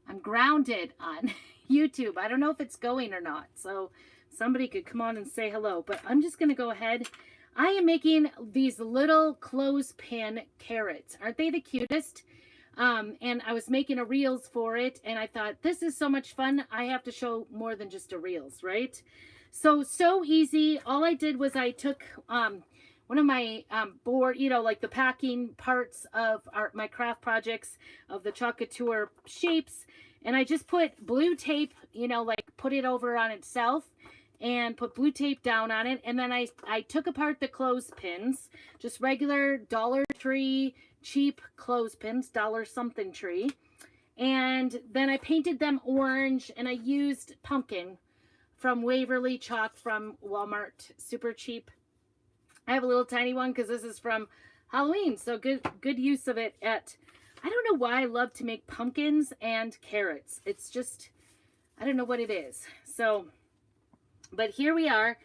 I'm grounded on YouTube. I don't know if it's going or not. So somebody could come on and say hello. But I'm just going to go ahead. I am making these little clothespin carrots. Aren't they the cutest? And I was making a reels for it. And I thought, this is so much fun. I have to show more than just a reels, right? So easy. All I did was I took one of my board, like the packing parts of my craft projects of the Chalk Couture shapes, and I just put blue tape, like put it over on itself and put blue tape down on it. And then I took apart the clothespins, just regular Dollar Tree cheap clothespins, dollar something tree. And then I painted them orange, and I used pumpkin from Waverly chalk from Walmart, super cheap. I have a little tiny one because this is from Halloween, so good use of it at, I don't know why I love to make pumpkins and carrots. It's just, I don't know what it is. So, but here we are.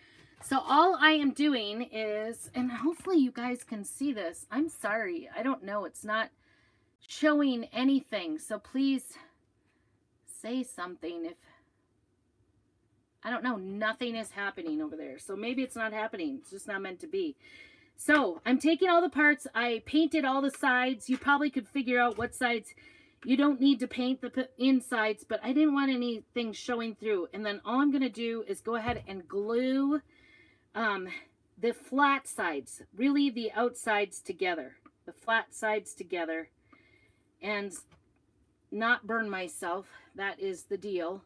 So all I am doing is, and hopefully you guys can see this. I'm sorry, I don't know. It's not showing anything. So please say something if, I don't know, nothing is happening over there. So maybe it's not happening. It's just not meant to be. So I'm taking all the parts. I painted all the sides. You probably could figure out what sides you don't need to paint the insides, but I didn't want anything showing through. And then all I'm going to do is go ahead and glue the flat sides, really the outsides together, the flat sides together, and not burn myself. That is the deal.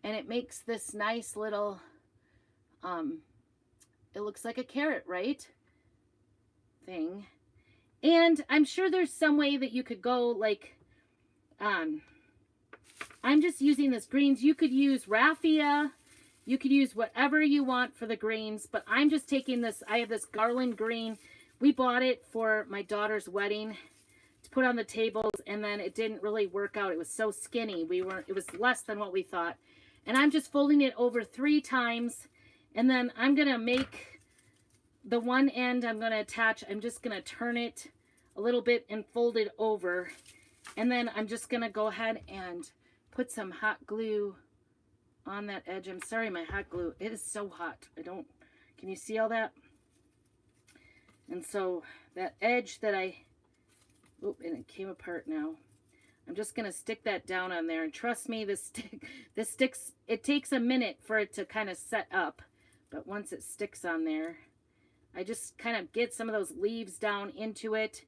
And it makes this nice little, it looks like a carrot, right? Thing. And I'm sure there's some way that you could go like, I'm just using this greens. You could use raffia. You could use whatever you want for the greens, but I'm just taking this. I have this garland green. We bought it for my daughter's wedding to put on the tables, and then it didn't really work out. It was so skinny. It was less than what we thought. And I'm just folding it over 3 times, and then I'm going to make the one end I'm going to attach. I'm just going to turn it a little bit and fold it over. And then I'm just going to go ahead and put some hot glue on that edge. I'm sorry, my hot glue, it is so hot. Can you see all that? And so that edge that and it came apart now. I'm just going to stick that down on there. And trust me, this sticks, it takes a minute for it to kind of set up. But once it sticks on there, I just kind of get some of those leaves down into it.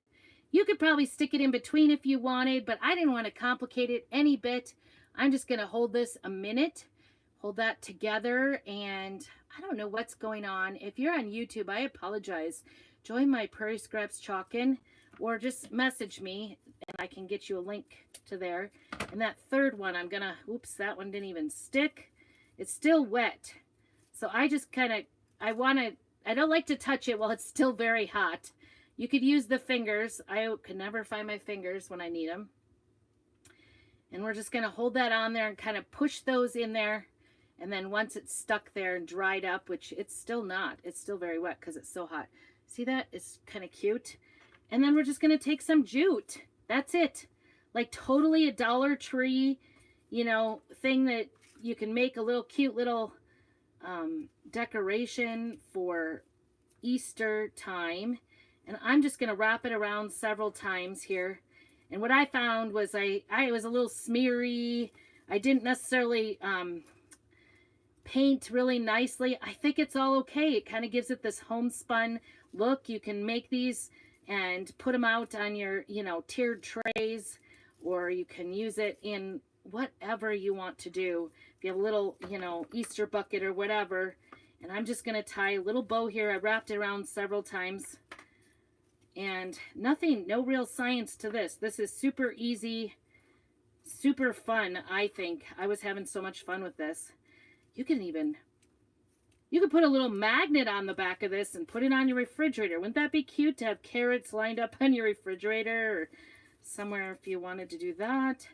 You could probably stick it in between if you wanted, but I didn't want to complicate it any bit. I'm just going to hold this a minute, hold that together, and I don't know what's going on. If you're on YouTube, I apologize. Join my Prairie Scraps Chalkin', or just message me and I can get you a link to there. And that third one, I'm gonna, oops, that one didn't even stick. It's still wet. So I just kind of, I don't like to touch it while it's still very hot. You could use the fingers. I can never find my fingers when I need them. And we're just gonna hold that on there and kind of push those in there. And then once it's stuck there and dried up, which it's still not, it's still very wet because it's so hot. See that? It's kind of cute. And then we're just going to take some jute. That's it. Like totally a Dollar Tree, thing that you can make a little cute little decoration for Easter time. And I'm just going to wrap it around several times here. And what I found was I was a little smeary. I didn't necessarily paint really nicely. I think it's all okay. It kind of gives it this homespun look. You can make these and put them out on your, tiered trays, or you can use it in whatever you want to do. If you have a little, Easter bucket or whatever. And I'm just going to tie a little bow here. I wrapped it around several times. And no real science to this. This is super easy, super fun, I think. I was having so much fun with this. You could put a little magnet on the back of this and put it on your refrigerator. Wouldn't that be cute to have carrots lined up on your refrigerator or somewhere if you wanted to do that?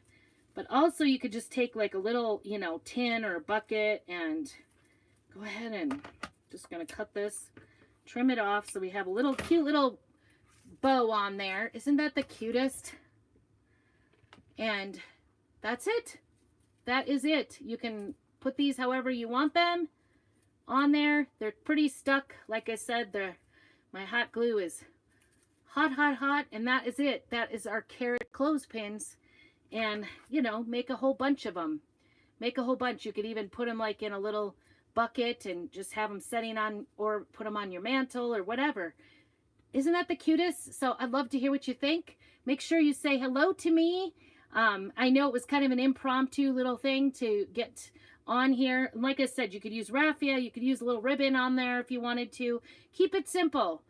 But also you could just take like a little, tin or a bucket and go ahead and just going to cut this, trim it off so we have a little cute little bow on there. Isn't that the cutest? And that's it. That is it. You can put these however you want them on there. They're pretty stuck. Like I said, my hot glue is hot, hot, hot. And that is it. That is our carrot clothespins. And, you know, make a whole bunch of them. Make a whole bunch. You could even put them like in a little bucket and just have them setting on, or put them on your mantle or whatever. Isn't that the cutest? So I'd love to hear what you think. Make sure you say hello to me. I know it was kind of an impromptu little thing to get on here. Like I said, you could use raffia. You could use a little ribbon on there if you wanted to. Keep it simple.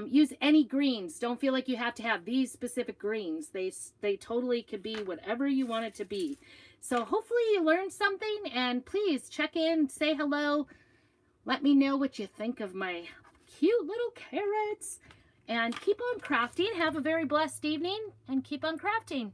Use any greens. Don't feel like you have to have these specific greens. They totally could be whatever you want it to be. So hopefully you learned something, and please check in, say hello. Let me know what you think of my cute little carrots. And keep on crafting. Have a very blessed evening, and keep on crafting.